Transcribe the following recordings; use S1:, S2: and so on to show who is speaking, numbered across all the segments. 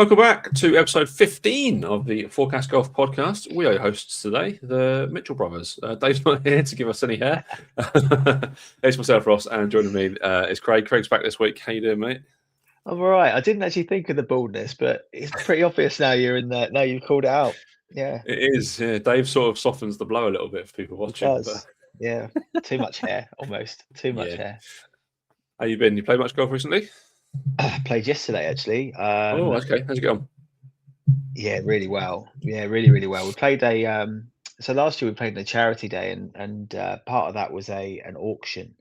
S1: Welcome back to episode 15 of the Forecast Golf podcast. We are your hosts today, the Mitchell brothers. Dave's not here to give us any hair. It's myself, Ross, and joining me is Craig. Craig's back this week. How you doing, mate?
S2: I'm all right. I didn't actually think of the baldness, but it's pretty obvious now you're in there. Now you've called it out. Yeah.
S1: It is. Yeah. Dave sort of softens the blow a little bit for people watching.
S2: It does. But... Yeah. Too much hair, almost. Too much hair.
S1: How you been? You played much golf recently?
S2: I played yesterday, actually.
S1: Oh, okay. How'd you get on?
S2: Yeah, really well. Yeah, really well. We played so last year we played in a charity day, and part of that was an auction,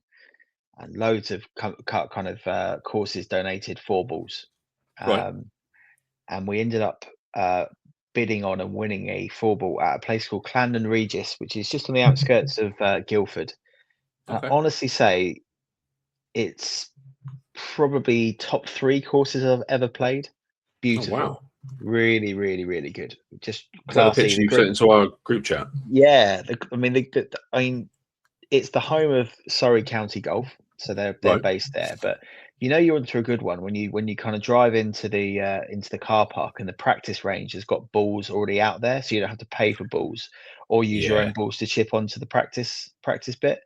S2: and loads of kind of courses donated 4 balls.
S1: Right.
S2: And we ended up bidding on and winning a 4 ball at a place called Clandon Regis, which is just on the outskirts of Guildford.
S1: Okay.
S2: I honestly say it's probably top 3 courses I've ever played. Beautiful.
S1: Oh, wow.
S2: Really good. Just
S1: classy. Is that the picture you sent into our group chat?
S2: Yeah. I mean, it's the home of Surrey County Golf, so they're based there. But you know you're into a good one when you kind of drive into the car park, and the practice range has got balls already out there, so you don't have to pay for balls or use your own balls to chip onto the practice bit.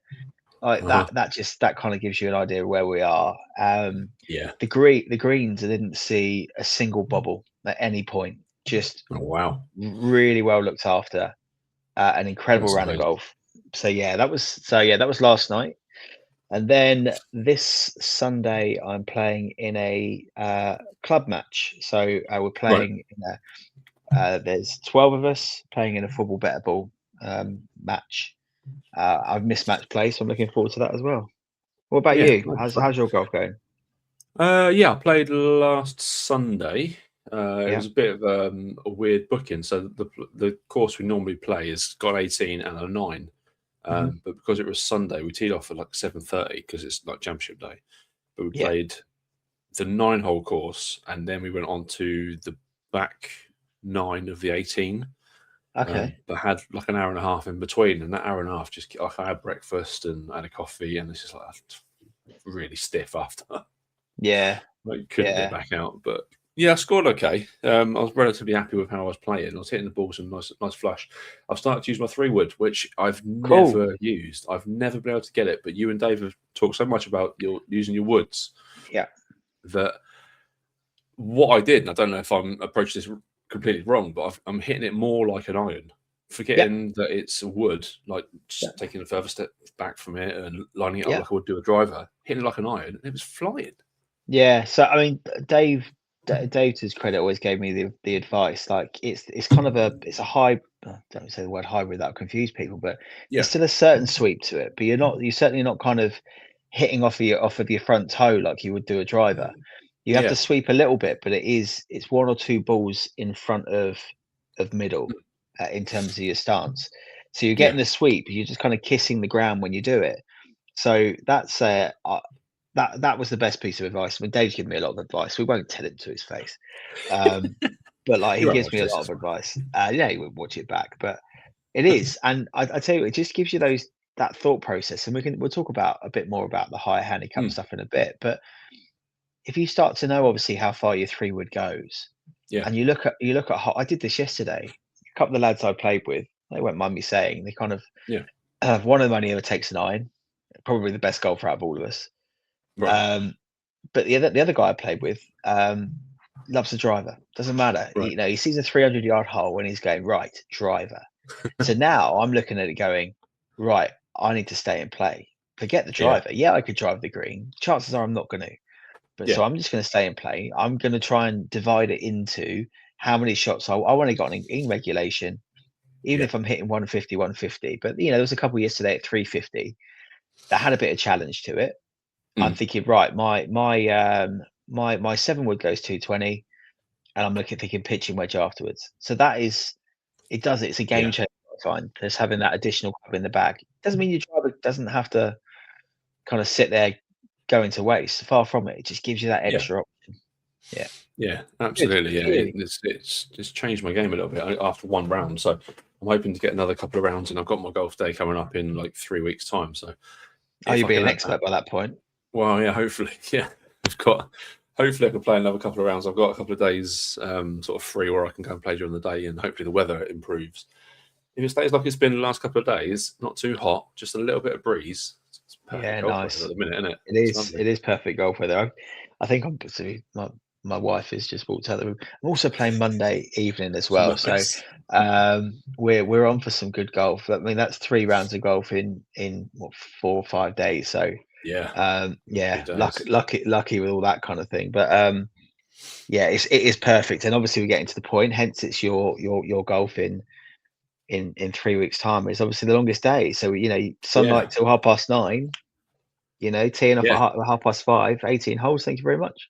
S2: Like that kind of gives you an idea of where we are. The greens, I didn't see a single bobble at any point. Just really well looked after. An incredible round of golf. So that was last night. And then this Sunday I'm playing in a club match. So we're playing in there's 12 of us playing in a football better ball match. I've missed match play, so I'm looking forward to that as well. What about you? How's your golf going?
S1: I played last Sunday. It was a bit of a weird booking. So the course we normally play has got 18 and a 9. But because it was Sunday, we teed off at like 7:30 because it's like championship day. But we played the 9-hole course, and then we went on to the back 9 of the 18.
S2: Okay.
S1: But had like an hour and a half in between, and that hour and a half just like I had breakfast and had a coffee, and it's just like really stiff after.
S2: Yeah.
S1: Like couldn't get back out, but I scored okay. I was relatively happy with how I was playing. I was hitting the ball some nice flush. I've started to use my 3-wood, which I've never used. I've never been able to get it, but you and Dave have talked so much about using your woods.
S2: Yeah.
S1: That what I did, and I don't know if I'm approaching this completely wrong, but I'm hitting it more like an iron, forgetting that it's a wood, like just taking a further step back from it and lining it up like I would do a driver, hitting it like an iron, and it was flying.
S2: Yeah. So I mean, Dave, to his credit, always gave me the advice. Like it's kind of it's a high. Don't say the word hybrid, that'll confuse people, but there's still a certain sweep to it. But you're certainly not kind of hitting off of your front toe like you would do a driver. You have to sweep a little bit, but it's 1 or 2 balls in front of middle in terms of your stance. So you're getting the sweep. You're just kind of kissing the ground when you do it. So that's that was the best piece of advice. I mean, Dave's given me a lot of advice. We won't tell it to his face, but like he gives me a lot of advice. He won't watch it back, but it is. And I tell you, it just gives you that thought process. And we'll talk about a bit more about the higher handicap stuff in a bit, but if you start to know obviously how far your 3-wood goes, and you look at I did this yesterday. A couple of the lads I played with, they won't mind me saying, they kind of one of them only ever takes an iron, probably the best golfer out of all of us. Right. But the other guy I played with loves the driver. Doesn't matter. Right. He sees a 300-yard hole and he's going right driver. So now I'm looking at it going right. I need to stay and play. Forget the driver. Yeah, I could drive the green. Chances are I'm not going to. But so I'm just going to stay and play. I'm going to try and divide it into how many shots I want to get in regulation, even if I'm hitting 150. But there was a couple yesterday at 350 that had a bit of challenge to it. I'm thinking, right, my 7-wood goes 220, and I'm thinking pitching wedge afterwards. So it's a game changer. I find there's having that additional club in the bag. Doesn't mean your driver doesn't have to kind of sit there going to waste. Far from it. It just gives you that extra option.
S1: Yeah, absolutely. It's changed my game a little bit after 1 round. So I'm hoping to get another couple of rounds, and I've got my golf day coming up in like 3 weeks' time. So
S2: you'll be an expert by that point.
S1: Well, yeah, hopefully. Yeah, I've got hopefully I can play another couple of rounds. I've got a couple of days sort of free where I can go and play during the day, and hopefully the weather improves. If it stays like it's been the last couple of days, not too hot, just a little bit of breeze, it's perfect golf weather at the minute, isn't it?
S2: It is perfect golf weather. I think my wife has just walked out the room. I'm also playing Monday evening as well,
S1: nice.
S2: So we're on for some good golf. I mean, that's 3 rounds of golf in what, 4 or 5 days. So
S1: yeah,
S2: lucky with all that kind of thing. But yeah, it is perfect, and obviously we're getting to the point. Hence, it's your golf in 3 weeks' time. It's obviously the longest day. So sunlight till 9:30. Teeing off at 5:30, 18 holes. Thank you very much.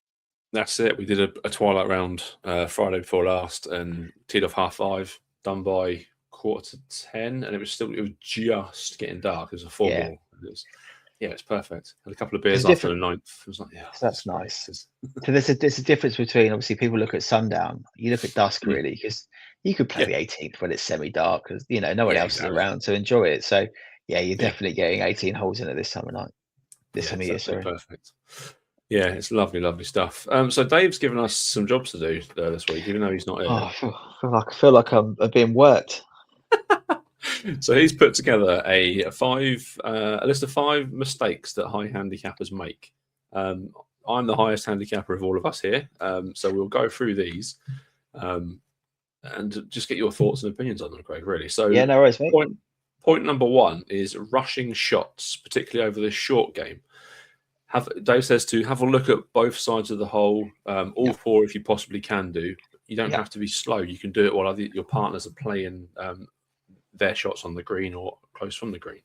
S1: That's it. We did a twilight round Friday before last, and teed off 5:30, done by 9:45, and it was just getting dark. It was a 4-ball. It's perfect. Had a couple of beers after the 9th. It was like,
S2: that's nice. So there's a difference between, obviously, people look at sundown. You look at dusk, really, because you could play the 18th when it's semi-dark, because no one else is around to enjoy it. So you're definitely getting 18 holes in at this time of night. This time of year, sorry.
S1: Perfect. Yeah, it's lovely stuff. So Dave's given us some jobs to do this week, even though he's not here.
S2: I feel like I'm being worked.
S1: So he's put together a list of 5 mistakes that high handicappers make. I'm the highest handicapper of all of us here, so we'll go through these and just get your thoughts and opinions on them, Craig. Really. So
S2: no worries, mate.
S1: Point number 1 is rushing shots, particularly over the short game. Dave says to have a look at both sides of the hole, all 4 if you possibly can do. You don't have to be slow. You can do it while your partners are playing their shots on the green or close from the green.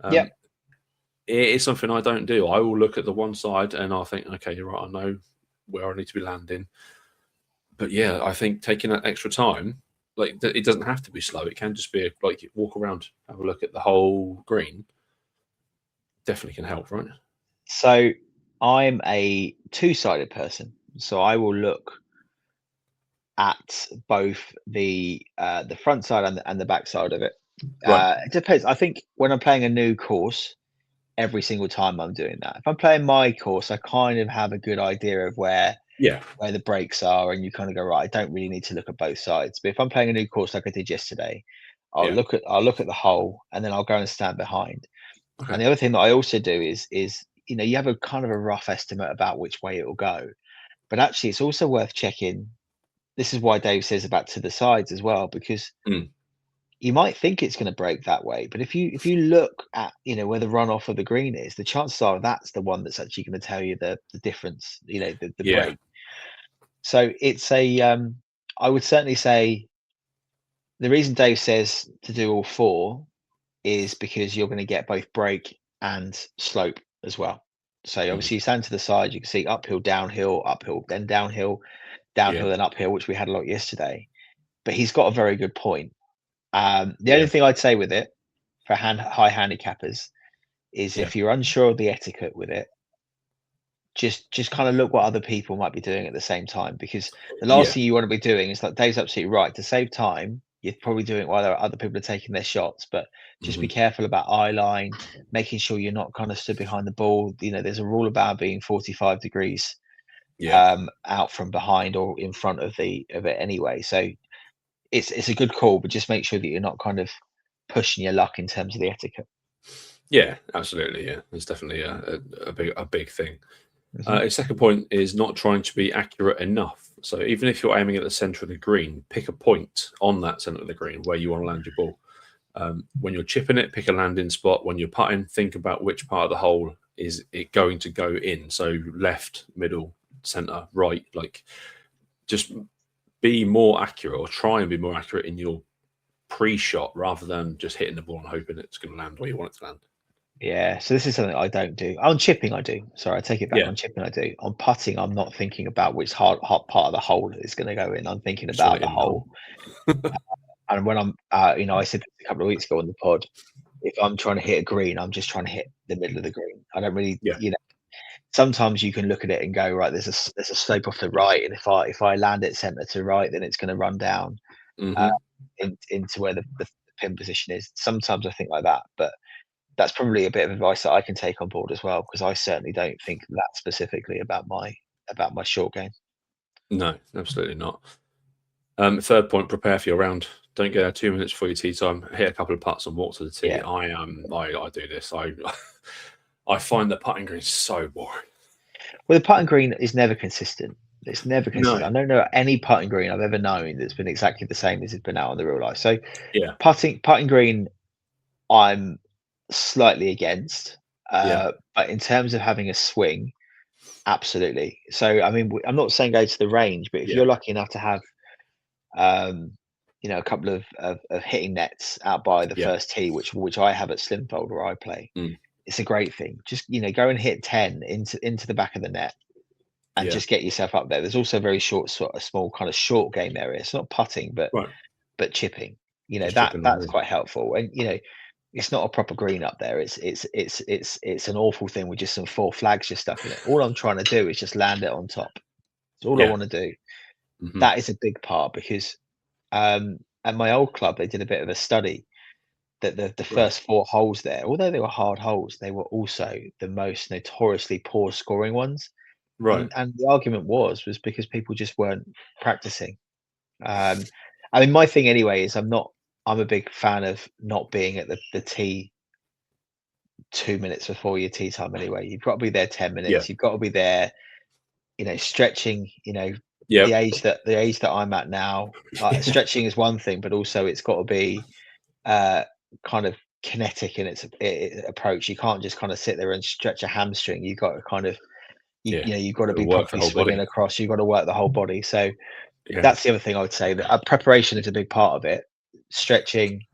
S1: It is something I don't do. I will look at the one side and I'll think, okay, you're right, I know where I need to be landing. But I think taking that extra time, like it doesn't have to be slow. It can just be like you walk around, have a look at the whole green. Definitely can help, right?
S2: So I'm a 2-sided person. So I will look at both the front side and the back side of it. It depends. I think when I'm playing a new course, every single time I'm doing that. If I'm playing my course, I kind of have a good idea of where the breaks are, and you kind of go, right, I don't really need to look at both sides. But if I'm playing a new course like I did yesterday, I'll look at the hole, and then I'll go and stand behind. Okay. And the other thing that I also do is you have a kind of a rough estimate about which way it will go, but actually it's also worth checking. This is why Dave says about to the sides as well, because you might think it's going to break that way, but if you look at where the runoff of the green is, the chances are that's the one that's actually going to tell you the difference, the break. So it's I would certainly say the reason Dave says to do all 4 is because you're going to get both break and slope as well. So obviously you stand to the side, you can see uphill, downhill, then downhill, then uphill, which we had a lot yesterday. But he's got a very good point. The only thing I'd say with it for high handicappers is if you're unsure of the etiquette with it, just kind of look what other people might be doing at the same time, because the last thing you want to be doing is, like Dave's absolutely right, to save time, you're probably doing it while other people are taking their shots, but just be careful about eye line, making sure you're not kind of stood behind the ball. There's a rule about being 45 degrees out from behind or in front of it anyway. So it's a good call, but just make sure that you're not kind of pushing your luck in terms of the etiquette.
S1: Yeah, absolutely. Yeah, it's definitely a big thing. His second point is not trying to be accurate enough. So even if you're aiming at the center of the green, pick a point on that center of the green where you want to land your ball. When you're chipping it, pick a landing spot. When you're putting, think about which part of the hole is it going to go in. So left, middle, center, right. Like, just be more accurate, or try and be more accurate in your pre-shot rather than just hitting the ball and hoping it's going to land where you want it to land.
S2: Yeah, so this is something I don't do. On chipping, I do. Sorry, I take it back. On chipping, I do. On putting, I'm not thinking about which hot part of the hole is going to go in. I'm thinking about the hole. And when I'm, I said this a couple of weeks ago on the pod, if I'm trying to hit a green, I'm just trying to hit the middle of the green. I don't really, sometimes you can look at it and go, right, there's a slope off the right, and if I land it center to right, then it's going to run down into where the pin position is. Sometimes I think like that, but that's probably a bit of advice that I can take on board as well, because I certainly don't think that specifically about my about my short game.
S1: No, absolutely not. Third point: prepare for your round. Don't get there 2 minutes before your tee time. Hit a couple of putts and walk to the tee.
S2: Yeah.
S1: I do this. I find the putting green so boring.
S2: Well, the putting green is never consistent. It's never consistent.
S1: No.
S2: I don't know any putting green I've ever known that's been exactly the same as it's been out on the real life. So
S1: Yeah.
S2: putting green, I'm slightly against. But in terms of having a swing, absolutely. So I mean, I'm not saying go to the range, but if you're lucky enough to have a couple of hitting nets out by the first tee, which I have at Slimfold where I play. It's a great thing. Just go and hit 10 into the back of the net and just get yourself up there. There's also a very small kind of short game area. It's not putting, but chipping. That's quite helpful. And it's not a proper green up there. It's an awful thing with just some 4 flags just stuck in it. All I'm trying to do is just land it on top. That's all I want to do. That is a big part because at my old club they did a bit of a study that the first 4 holes there, although they were hard holes, they were also the most notoriously poor scoring ones.
S1: Right.
S2: And the argument was because people just weren't practicing. I mean, my thing anyway is I'm a big fan of not being at the tee 2 minutes before your tee time anyway. You've got to be there 10 minutes. You've got to be there, stretching, the age that I'm at now. Stretching is one thing, but also it's got to be kind of kinetic in its approach. You can't just kind of sit there and stretch a hamstring. You've got to kind of you've got to be properly swinging across. You've got to work the whole body. So that's the other thing I would say, that preparation is a big part of it. Stretching,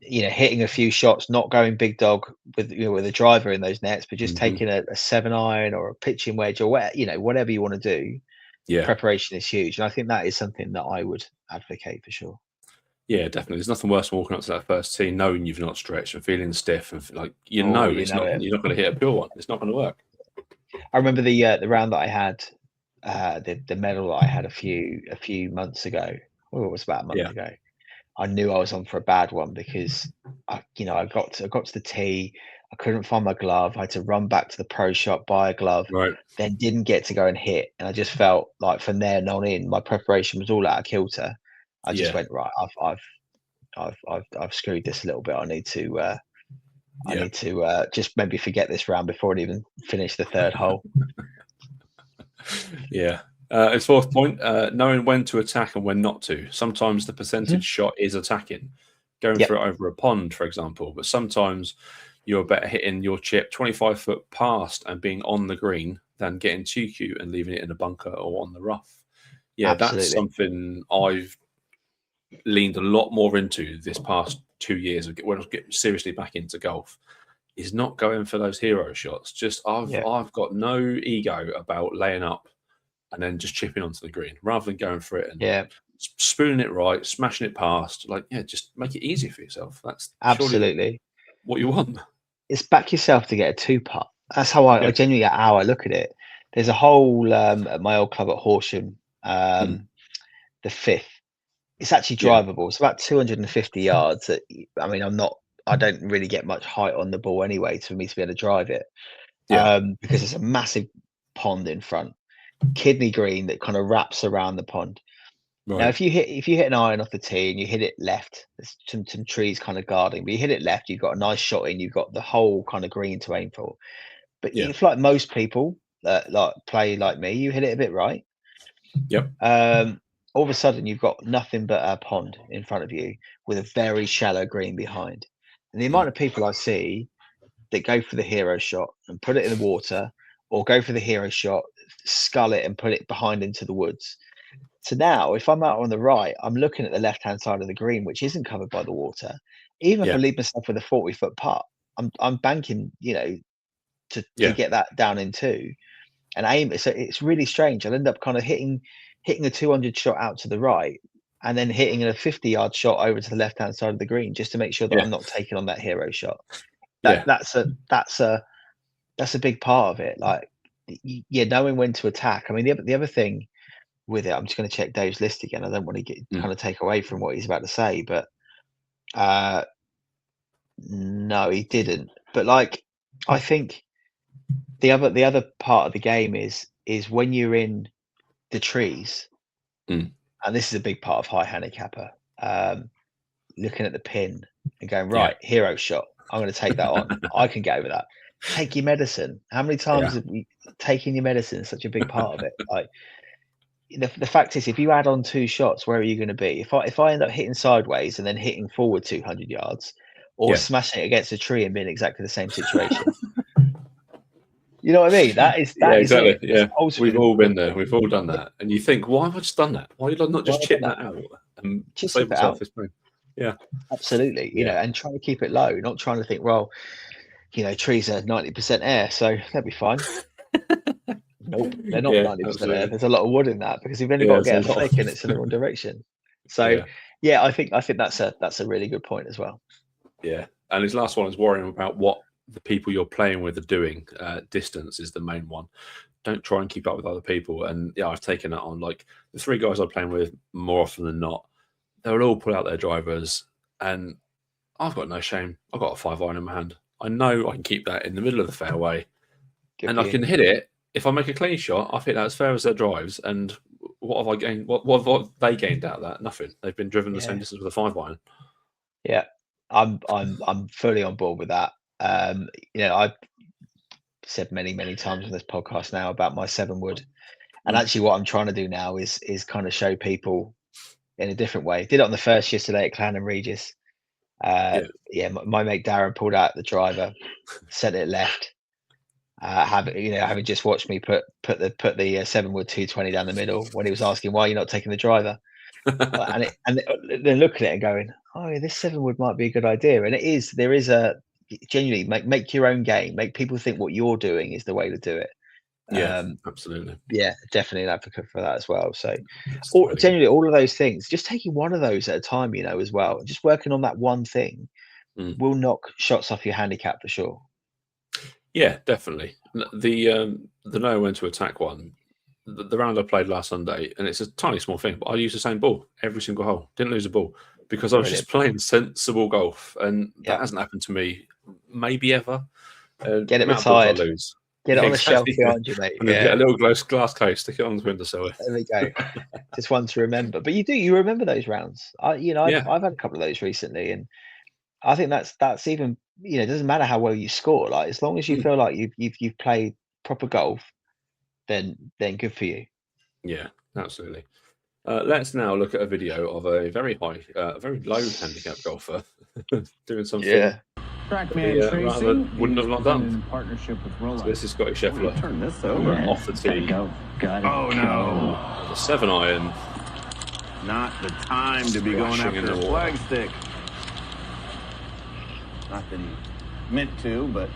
S2: hitting a few shots, not going big dog with a driver in those nets, but just taking a 7-iron or a pitching wedge or whatever you want to do. Preparation is huge, and I think that is something that I would advocate for sure.
S1: Yeah, definitely. There's nothing worse than walking up to that first tee knowing you've not stretched and feeling stiff and you're not going to hit a pure one. It's not going to work.
S2: I remember the round that I had, the medal that I had a few months ago. Oh, it was about a month ago. I knew I was on for a bad one because I got to the tee. I couldn't find my glove. I had to run back to the pro shop, buy a glove, then didn't get to go and hit. And I just felt like from there on in, my preparation was all out of kilter. I just went, right, I've screwed this a little bit. I need to just maybe forget this round before it even finished the third hole.
S1: Its fourth point, knowing when to attack and when not to. Sometimes the percentage shot is attacking, going for it over a pond, for example. But sometimes you're better hitting your chip 25 foot past and being on the green than getting too cute and leaving it in a bunker or on the rough. That's something I've leaned a lot more into this past 2 years when I was getting seriously back into golf, is not going for those hero shots. Just I've got no ego about laying up and then just chipping onto the green rather than going for it and spooning it right, smashing it past. Just make it easier for yourself. That's
S2: absolutely
S1: what you want. It's
S2: back yourself to get a 2-putt. That's how I genuinely how I look at it. There's a hole at my old club at Horsham, the 5th. It's actually drivable. It's about 250 yards. I don't really get much height on the ball anyway for me to be able to drive it. Because it's a massive pond in front. Kidney green that kind of wraps around the pond. Now, if you hit an iron off the tee and you hit it left, there's some trees kind of guarding, but you hit it left, you've got a nice shot in, you've got the whole kind of green to aim for. But if like most people play like me, you hit it a bit right. All of a sudden you've got nothing but a pond in front of you with a very shallow green behind. And the amount of people I see that go for the hero shot and put it in the water, or go for the hero shot, scull it and put it behind into the woods. So now if I'm out on the right, I'm looking at the left-hand side of the green, which isn't covered by the water. Even if I leave myself with a 40-foot putt, I'm banking, to get that down in 2 and aim it. So it's really strange. I'll end up kind of hitting a 200 shot out to the right and then hitting a 50-yard shot over to the left-hand side of the green just to make sure that I'm not taking on that hero shot. That's a big part of it. Knowing when to attack. I mean, the other thing with it, I'm just going to check Dave's list again. I don't want to kind of take away from what he's about to say, but no, he didn't. But I think the other part of the game is is when you're in the trees,
S1: and
S2: this is a big part of high handicapper, looking at the pin and going, right, hero shot. I'm going to take that on. I can get over that. Take your medicine. How many times have we taken your medicine? Is such a big part of it. Like the fact is, if you add on 2 shots, where are you going to be? If I end up hitting sideways and then hitting forward 200 yards, or smashing it against a tree and being exactly the same situation. You know what I mean? That is
S1: exactly.
S2: it.
S1: Yeah, we've all been there. We've all done that. And you think, why have I just done that? Why did I not just chip that out and save myself this pain? Yeah,
S2: absolutely. You know, and trying to keep it low, not trying to think, well, you know, trees are 90% air, so they'll be fine. Nope, they're not 90% air. There's a lot of wood in that, because you've only got to get a flick and it's in the wrong direction. So I think that's a really good point as well.
S1: Yeah, and his last one is worrying about what the people you're playing with are doing. Distance is the main one. Don't try and keep up with other people. And I've taken that on. Like the 3 guys I'm playing with, more often than not, they'll all pull out their drivers, and I've got no shame. I've got a 5-iron in my hand. I know I can keep that in the middle of the fairway, and I can hit it. If I make a clean shot, I've hit that as fair as their drives. And what have I gained? What have they gained out of that? Nothing. They've been driven the same distance with a 5-iron.
S2: Yeah, I'm fully on board with that. You know, I've said many times on this podcast now about my 7-wood, and actually what I'm trying to do now is kind of show people in a different way. Did it on the first yesterday at Clan and Regis. My mate Darren pulled out the driver, sent it left. Having just watched me put the 7-wood 220 down the middle, when he was asking why you're not taking the driver, and then looking at it and going, oh yeah, this 7-wood might be a good idea. And there is a genuinely make your own game, make people think what you're doing is the way to do it.
S1: Absolutely.
S2: Yeah, definitely an advocate for that as well. So genuinely all of those things, just taking one of those at a time, you know, as well, just working on that one thing will knock shots off your handicap for sure.
S1: Yeah, definitely. The no when to attack one, the round I played last Sunday, and it's a tiny small thing, but I used the same ball every single hole. Didn't lose a ball because I was just playing sensible golf, and that hasn't happened to me maybe ever.
S2: Get it retired. Get it on a shelf behind you, mate.
S1: Get a little glass case, stick it on the windowsill.
S2: There we go. Just one to remember. But you remember those rounds. I've had a couple of those recently, and I think that's even, you know, it doesn't matter how well you score. Like, as long as you feel like you've played proper golf, then good for you.
S1: Yeah, absolutely. Let's now look at a video of a very low handicap golfer doing something.
S2: Yeah.
S1: Rather wouldn't have not done. Partnership with Rolex. So this is Scottie Scheffler. Turn this over. Off the tee. Oh no! The 7-iron.
S3: Not the time to be going after a flag stick. Not that he meant to, but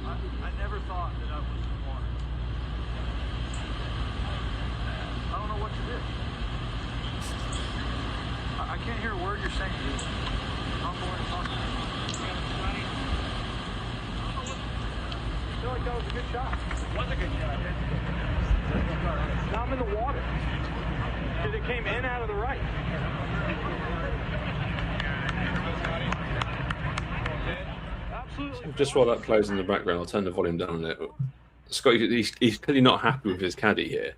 S4: I never thought that I was the one. I don't know what to do. I can't hear a word you're saying. I'm bored of talking. I feel like that was a good shot. It was a good shot. Now I'm in the water. Because it came in out of the right.
S1: Absolutely. Just while that plays in the background, I'll turn the volume down on it. Scottie, he's clearly not happy with his caddy here,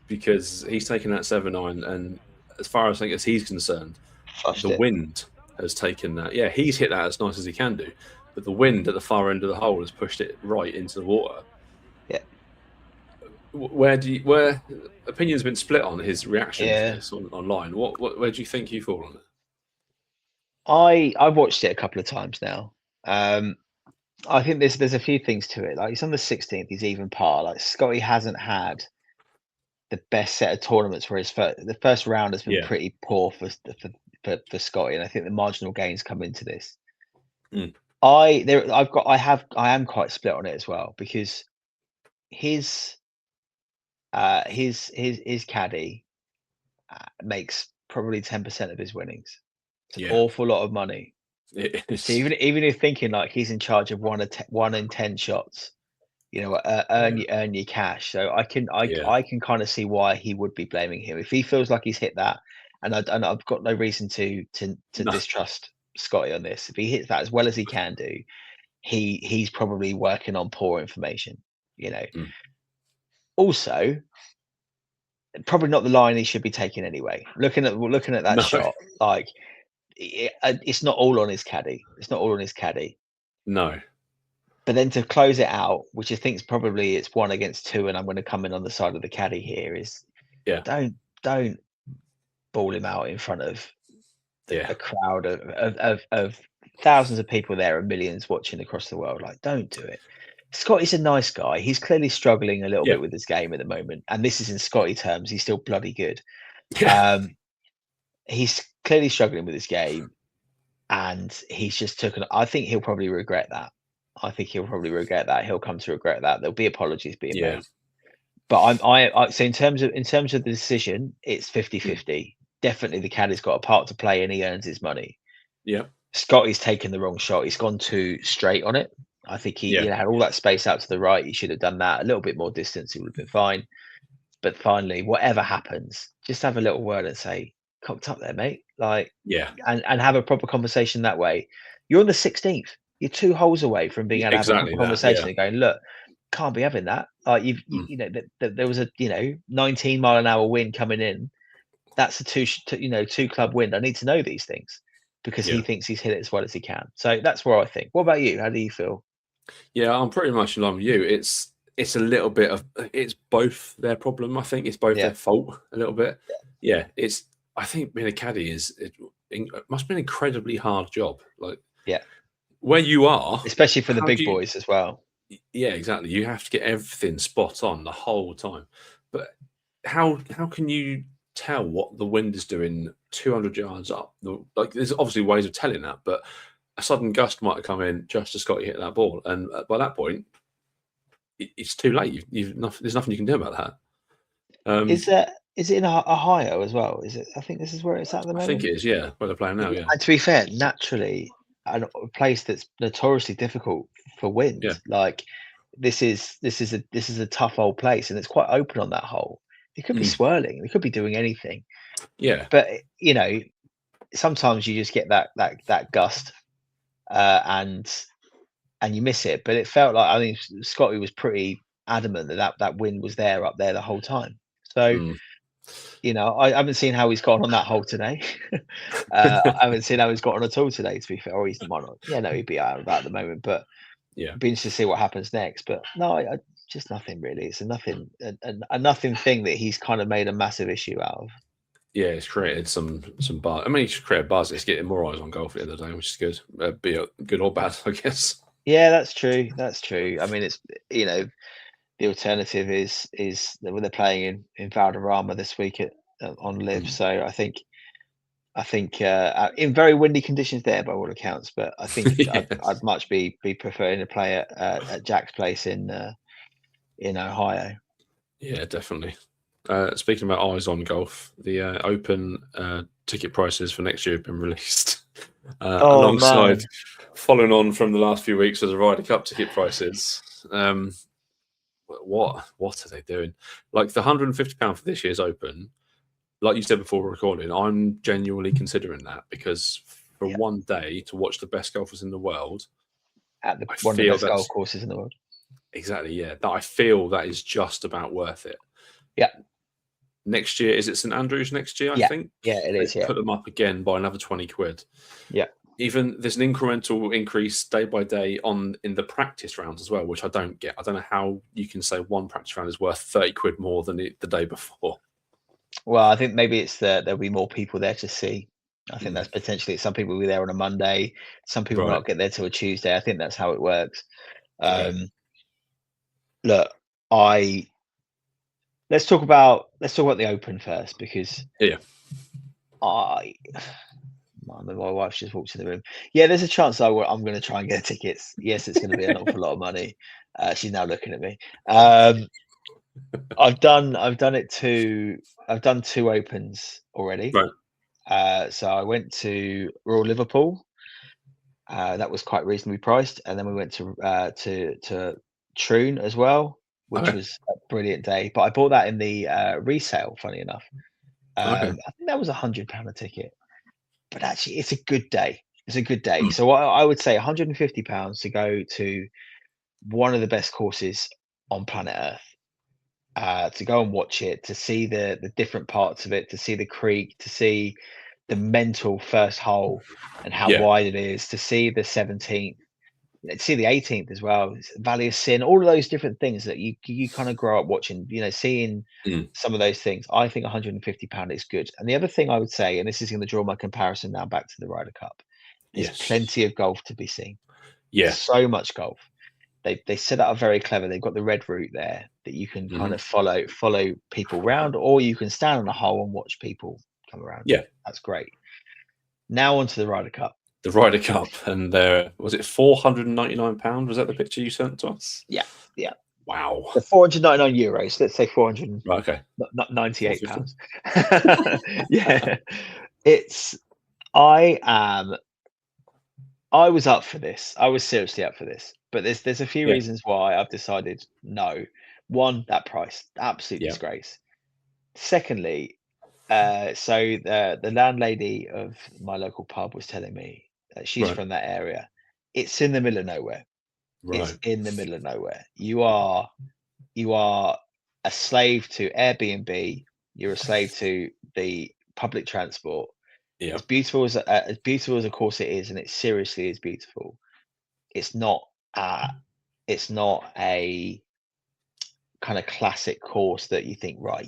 S1: because he's taken that 7-iron, and as far as he's concerned, the wind has taken that. Yeah, he's hit that as nice as he can do, but the wind at the far end of the hole has pushed it right into the water.
S2: Yeah.
S1: Where opinions have been split on his reaction to this online. Where do you think you fall on it?
S2: I've watched it a couple of times now. I think there's a few things to it. Like, he's on the 16th, he's even par. Like, Scottie hasn't had the best set of tournaments where the first round has been pretty poor for Scottie, and I think the marginal gains come into this. I am quite split on it as well, because his caddy makes probably 10% of his winnings. It's an awful lot of money. So even if you're thinking like he's in charge of 1 in 10 shots, you know, earn your cash. So I can kind of see why he would be blaming him if he feels like he's hit that. And I've got no reason to distrust Scottie on this. If he hits that as well as he can do, he's probably working on poor information, you know. Also, probably not the line he should be taking anyway. Looking at that shot, like it's not all on his caddy. It's not all on his caddy.
S1: No.
S2: But then to close it out, which I think is probably it's 1 against 2, and I'm going to come in on the side of the caddy here, is don't ball him out in front of a crowd of thousands of people there and millions watching across the world. Like, don't do it. Scottie's a nice guy. He's clearly struggling a little bit with his game at the moment, and this is in Scottie terms. He's still bloody good. He's clearly struggling with his game, and he's just I think he'll probably regret that. He'll come to regret that. There'll be apologies being made. But so in terms of the decision, it's 50-50. Definitely the caddy's got a part to play, and he earns his money.
S1: Yeah.
S2: Scottie's taken the wrong shot. He's gone too straight on it. I think he had all that space out to the right. He should have done that. A little bit more distance, he would have been fine. But finally, whatever happens, just have a little word and say, cocked up there, mate. Like, and have a proper conversation that way. You're on the 16th. You're 2 holes away from being able to have a proper conversation and going, look, can't be having that. Like you know, there was a 19 mile an hour wind coming in. That's a 2 club wind. I need to know these things because he thinks he's hit it as well as he can. So that's where I think. What about you? How do you feel?
S1: Yeah, I'm pretty much in line with you. It's a little bit of it's both their problem. I think it's both their fault a little bit. Yeah, I think being a caddy it must be an incredibly hard job. Like where you are,
S2: especially for the big boys as well.
S1: Yeah, exactly. You have to get everything spot on the whole time. But how can you tell what the wind is doing 200 yards up? Like, there's obviously ways of telling that, but a sudden gust might have come in just as Scottie hit that ball, and by that point, it's too late. There's nothing you can do about that. Is
S2: it in Ohio as well? Is it? I think this is where it's at the moment.
S1: I think it is. Yeah, where they're playing now. Yeah.
S2: And to be fair, naturally, a place that's notoriously difficult for wind. Like this is a tough old place, and it's quite open on that hole. It could be swirling. It could be doing anything.
S1: Yeah.
S2: But sometimes you just get that gust, and you miss it. But it felt like Scottie was pretty adamant that wind was up there the whole time. So. I haven't seen how he's gotten on that hole today. I haven't seen how he's gotten at all today, to be fair. Or he's not. Yeah, no, he'd be out of that at the moment. But it'd be interesting to see what happens next. But no, just nothing really. It's a nothing thing that he's kind of made a massive issue out of.
S1: Yeah, it's created some buzz. I mean, he's created buzz. It's getting more eyes on golf at the end of the day, which is good. Be good or bad, I guess.
S2: Yeah, that's true. I mean, it's the alternative is they're playing in Valderrama this week on Live. So I think in very windy conditions there by all accounts, but I think I'd much be preferring to play at Jack's place in Ohio.
S1: Yeah, definitely. Speaking about eyes on golf, the Open ticket prices for next year have been released alongside following on from the last few weeks of the Ryder Cup ticket prices. What are they doing? Like the £150 for this year's Open, like you said before recording, I'm genuinely considering that because for one day to watch the best golfers in the world
S2: at one of the best golf courses in the world.
S1: Exactly, yeah. That I feel that is just about worth it.
S2: Yeah.
S1: Next year, is it St Andrews next year? I think.
S2: Yeah, it is.
S1: Put them up again by another £20.
S2: Yeah.
S1: Even there's an incremental increase day by day in the practice rounds as well, which I don't get. I don't know how you can say one practice round is worth £30 more than the day before.
S2: Well, I think maybe it's there'll be more people there to see. I think that's potentially some people will be there on a Monday. Some people will not get there till a Tuesday. I think that's how it works. Look, let's talk about the Open first because my wife's just walked in the room. Yeah, there's a chance I'm going to try and get tickets. Yes, it's going to be an awful lot of money. She's now looking at me. I've done 2 Opens already.
S1: Right.
S2: So I went to Royal Liverpool. That was quite reasonably priced, and then we went to Troon as well, which was a brilliant day. But I bought that in the resale. Funny enough, I think that was £100 a ticket. But actually, it's a good day. So I would say £150 to go to one of the best courses on planet Earth. to go and watch it, to see the different parts of it, to see the creek, to see the mental first hole and how wide it is, to see the 17th, to see the 18th as well, Valley of Sin, all of those different things that you kind of grow up watching, seeing some of those things. I think £150 is good. And the other thing I would say, and this is going to draw my comparison now back to the Ryder Cup, there's plenty of golf to be seen.
S1: Yeah.
S2: So much golf. They set up very clever. They've got the red route there that you can kind of follow people around, or you can stand on a hole and watch people come around.
S1: Yeah.
S2: That's great. Now on to the Ryder Cup.
S1: The Ryder Cup, and was it £499? Was that the picture you sent to us?
S2: Yeah.
S1: Wow.
S2: The €499. Let's say 400.
S1: Right, okay.
S2: Not £98. Yeah. I was up for this. I was seriously up for this. But there's a few reasons why I've decided no. One, that price, absolute disgrace. Secondly, so the landlady of my local pub was telling me that she's from that area. It's in the middle of nowhere.
S1: Right.
S2: It's in the middle of nowhere. You are a slave to Airbnb. You're a slave to the public transport.
S1: Yeah.
S2: As beautiful as a course it is, and it seriously is beautiful. It's not a kind of classic course that you think, right,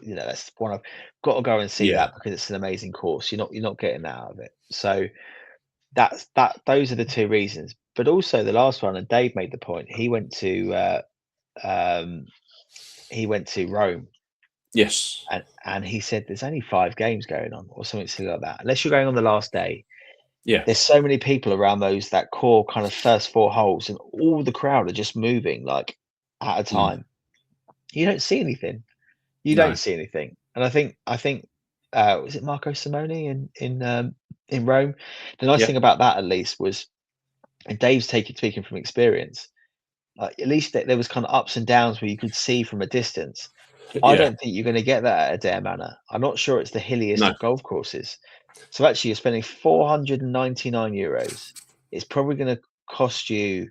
S2: that's one I've got to go and see that because it's an amazing course. You're not getting that out of it. So those are the two reasons. But also the last one, and Dave made the point, he went to Rome.
S1: Yes.
S2: And he said there's only 5 games going on or something silly like that. Unless you're going on the last day.
S1: Yeah.
S2: There's so many people around that core kind of first 4 holes, and all the crowd are just moving like at a time. You don't see anything. Don't see anything. And I think was it Marco Simone in Rome? The nice thing about that, at least, was, and Dave's speaking from experience, at least there was kind of ups and downs where you could see from a distance. I don't think you're going to get that at Adair Manor. I'm not sure it's the hilliest of golf courses. So actually, you're spending €499. It's probably going to cost you,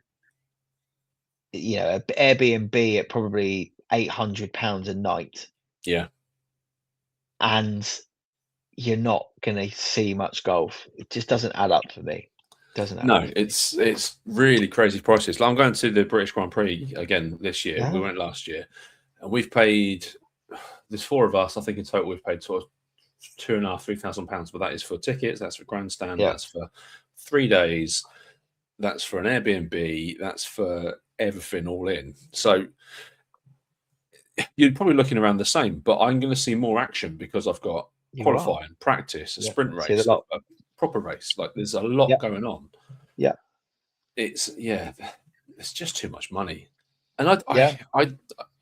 S2: an Airbnb at probably £800 a night.
S1: Yeah.
S2: And you're not going to see much golf. It just doesn't add up for me.
S1: It's really crazy prices. Like, I'm going to the British Grand Prix again this year. We went last year, and we've paid. There's 4 of us. I think in total we've paid sort of £2,500–3,000. But that is for tickets. That's for grandstand. That's for 3 days. That's for an Airbnb. That's for everything all in. So you're probably looking around the same. But I'm going to see more action because I've got qualifying, practice, a sprint race, a proper race. Like, there's a lot going on. Yeah. It's just too much money. And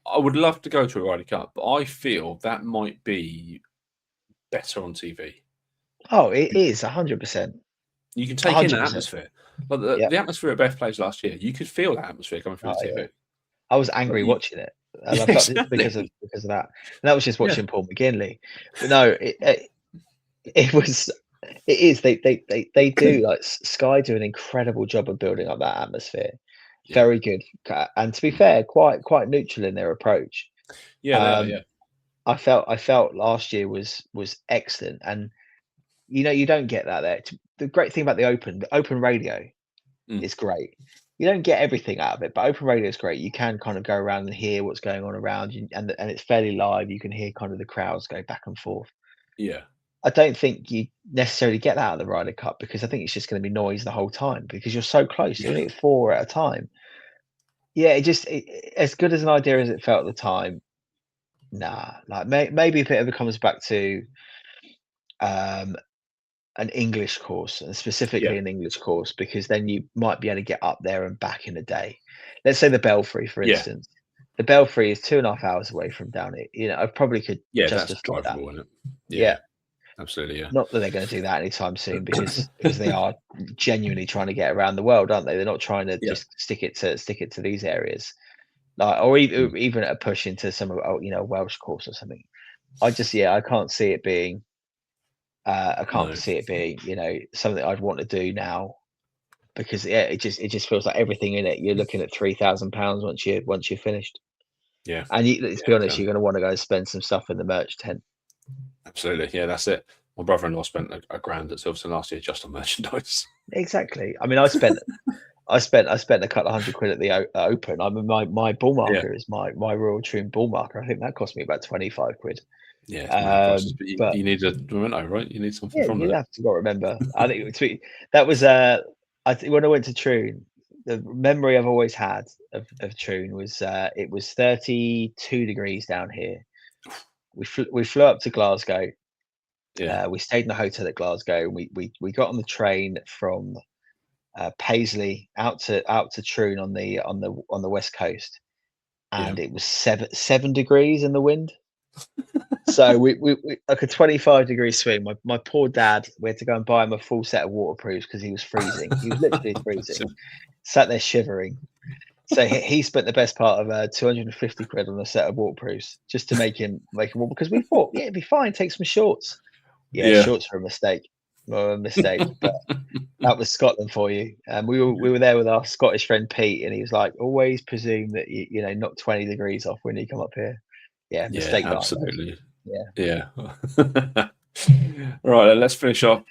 S1: I would love to go to a Ryder Cup, but I feel that might be better on TV.
S2: Oh, it is 100%.
S1: You can take 100%. In the atmosphere. Like the atmosphere at Beth Place last year, you could feel that atmosphere coming through the TV.
S2: I was angry watching it. Because of that. And that was just watching Paul McGinley. But no, it is. They do, like, Sky do an incredible job of building up that atmosphere. Very good, and to be fair, quite neutral in their approach. I felt last year was excellent, and you don't get that there. The great thing about the Open radio is great. You don't get everything out of it, but Open radio is great. You can kind of go around and hear what's going on around you, and it's fairly live. You can hear kind of the crowds go back and forth.
S1: Yeah.
S2: I don't think you necessarily get that out of the Ryder Cup, because I think it's just going to be noise the whole time because you're so close. You're only at 4 at a time. Yeah, as good as an idea as it felt at the time. Nah, like maybe if it ever comes back to an English course, and specifically an English course, because then you might be able to get up there and back in a day. Let's say the Belfry, for instance. The Belfry is 2.5 hours away from down it. I probably could
S1: that's drivable, isn't it?
S2: Yeah.
S1: Absolutely, yeah.
S2: Not that they're going to do that anytime soon, because they are genuinely trying to get around the world, aren't they? They're not trying to just stick it to these areas, or even a push into some of a Welsh course or something. I can't see it being. I can't see it being something I'd want to do now, because it just feels like everything in it. You're looking at £3,000 once you're finished.
S1: Yeah.
S2: And let's be honest, you're going to want to go spend some stuff in the merch tent.
S1: Absolutely. Yeah, that's it. My brother-in-law spent a grand at Silverstone last year just on merchandise.
S2: Exactly. I mean, I spent a couple of £100 at the Open. I mean, my ball marker is my Royal Troon ball marker. I think that cost me about £25.
S1: Yeah, it's mad prices, but you need a memento, right? You need something from
S2: you
S1: it.
S2: have to remember. I think that was I think when I went to Troon, the memory I've always had of Troon was it was 32 degrees down here. We flew up to Glasgow.
S1: Yeah.
S2: We stayed in a hotel at Glasgow. And we got on the train from Paisley out to Troon on the west coast, and it was 7 degrees in the wind. So we like a 25-degree swing. My poor dad, we had to go and buy him a full set of waterproofs because he was freezing. He was literally freezing. Sat there shivering. So he spent the best part of £250 on a set of waterproofs just to make him warm, because we thought, it'd be fine. Take some shorts. Yeah, shorts were a mistake. Well, a mistake, but that was Scotland for you. And we were there with our Scottish friend Pete, and he was like, always presume that you knock 20 degrees off when you come up here. Yeah, mistake.
S1: Yeah, absolutely.
S2: Yeah.
S1: Right, let's finish up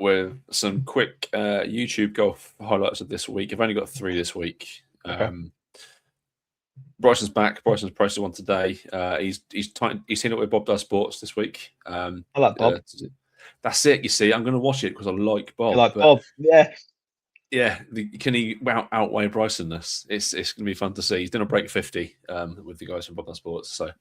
S1: with some quick YouTube golf highlights of this week. I've only got 3 this week. Okay. Bryson's back. Bryson's posted one today. He's seen it with Bob Does Sports this week.
S2: I like Bob.
S1: That's it. You see, I'm going to watch it because I like Bob.
S2: You like Bob? Yeah.
S1: Yeah. Can he outweigh Bryson this? It's going to be fun to see. He's done a break 50 with the guys from Bob Does Sports. So.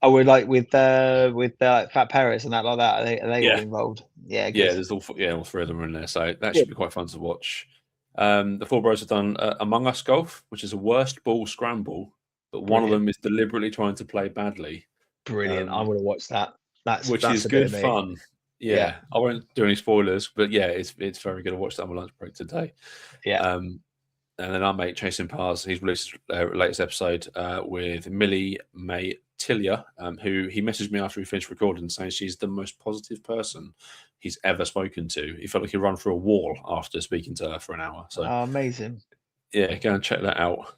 S2: Oh, we're like with Fat Paris and that like that. Are they all involved? Yeah. Good.
S1: Yeah. There's all 3 of them are in there. So that should be quite fun to watch. The 4 bros have done Among Us Golf, which is a worst ball scramble, but one of them is deliberately trying to play badly.
S2: Brilliant. I want to watch that. That's
S1: good fun. Yeah. I won't do any spoilers, but it's very good. I watched that on my lunch break today.
S2: Yeah.
S1: And then our mate Chasing Pars, he's released latest episode with Millie May Tillier, who he messaged me after we finished recording saying she's the most positive person he's ever spoken to. He felt like he'd run through a wall after speaking to her for an hour. So
S2: amazing.
S1: Yeah, go and check that out.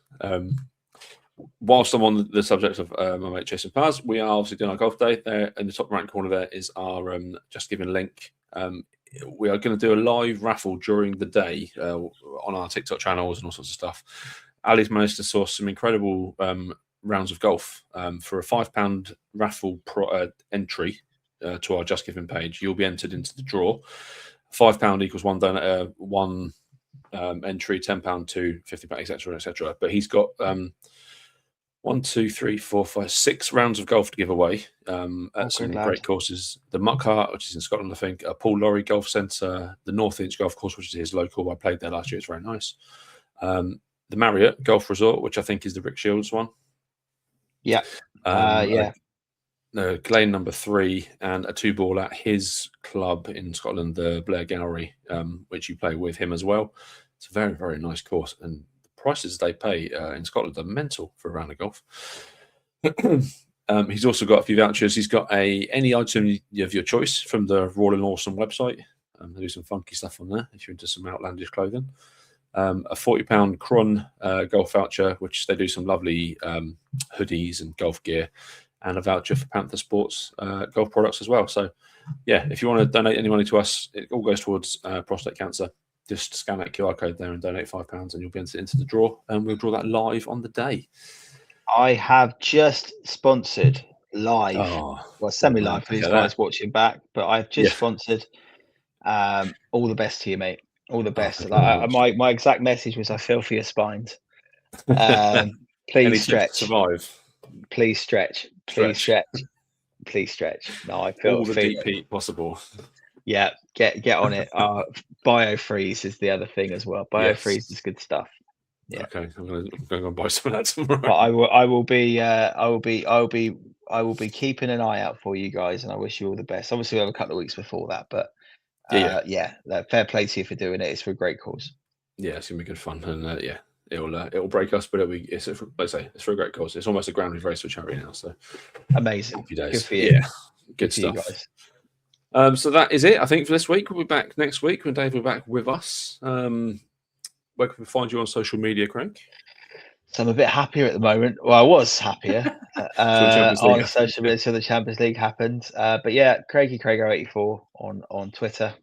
S1: Whilst I'm on the subject of my mate Jason Paz, we are obviously doing our golf day. There in the top right corner there is our Just Giving link. We are going to do a live raffle during the day on our TikTok channels and all sorts of stuff. Ali's managed to source some incredible rounds of golf for a £5 raffle entry to our Just Giving page. You'll be entered into the draw. £5 equals one entry, £10 to £50, etc., etc. But he's got 6 rounds of golf to give away at some great courses. The Muckhart, which is in Scotland, I think, Paul Laurie Golf Centre, the North Inch Golf Course, which is his local. I played there last year. It's very nice. The Marriott Golf Resort, which I think is the Rick Shields one.
S2: Yeah.
S1: Lane number 3 and a 2-ball at his club in Scotland, the Blair Gallery, which you play with him as well. It's a very, very nice course, and the prices they pay in Scotland are mental for a round of golf. He's also got a few vouchers. He's got any item of your choice from the Royal and Awesome website. They do some funky stuff on there if you're into some outlandish clothing. A £40 Cron golf voucher, which they do some lovely hoodies and golf gear, and a voucher for Panther Sports golf products as well. So, yeah, if you want to donate any money to us, it all goes towards prostate cancer. Just scan that QR code there and donate £5 and you'll be entered into the draw, and we'll draw that live on the day.
S2: I have just sponsored live, semi-live for these guys watching back, but I've just sponsored all the best to you, mate. All the best. My exact message was, I feel for your spines. Please stretch.
S1: Survive.
S2: Please stretch. Please stretch. Please stretch. No, I feel
S1: all the deep heat possible.
S2: Yeah, get on it. BioFreeze is the other thing as well. BioFreeze is good stuff. Yeah.
S1: Okay, I'm going to go and buy some of that tomorrow.
S2: But I will be keeping an eye out for you guys, and I wish you all the best. Obviously, we have a couple of weeks before that, but fair play to you for doing it. It's for a great cause. Yeah,
S1: it's gonna be good fun, and it'll break us, but it's for a great cause. It's almost a ground race for charity now. So
S2: amazing.
S1: Good for you. Yeah, good stuff. You guys. So that is it, I think, for this week. We'll be back next week when Dave will be back with us. Where can we find you on social media, Craig?
S2: So I'm a bit happier at the moment. Well, I was happier on social media until the Champions League happened. But yeah, Craigie84 on Twitter.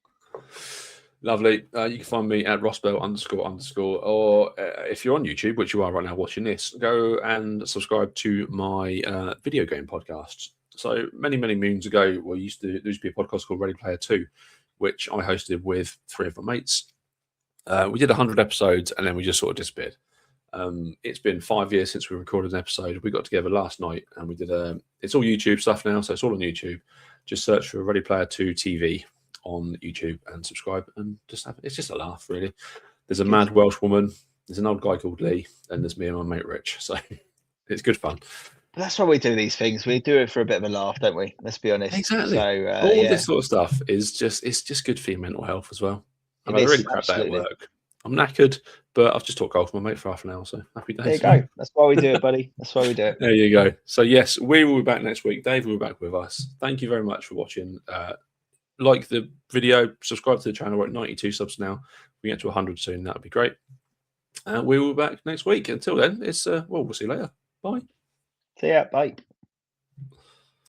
S1: Lovely. You can find me at Rossbell__, or if you're on YouTube, which you are right now watching this, go and subscribe to my video game podcast. So many moons ago, there used to be a podcast called Ready Player 2, which I hosted with 3 of my mates. We did 100 episodes, and then we just sort of disappeared. It's been 5 years since we recorded an episode. We got together last night, and we did it's all YouTube stuff now, so it's all on YouTube. Just search for Ready Player 2 TV on YouTube and subscribe, and it's just a laugh, really. There's a mad Welsh woman, there's an old guy called Lee, and there's me and my mate Rich. So it's good fun.
S2: That's why we do these things. We do it for a bit of a laugh, don't we? Let's be honest.
S1: Exactly.
S2: So
S1: all this sort of stuff is just good for your mental health as well. I've had a really crap day at work. I'm knackered, but I've just talked golf with my mate for half an hour, so happy days.
S2: There you go. That's why we do it, buddy. That's why we do it.
S1: There you go. So yes, we will be back next week. Dave will be back with us. Thank you very much for watching. Like the video, subscribe to the channel. We're at 92 subs now. If we get to 100 soon, that would be great. And we will be back next week. Until then, it's we'll see you later. Bye.
S2: See ya. Bye.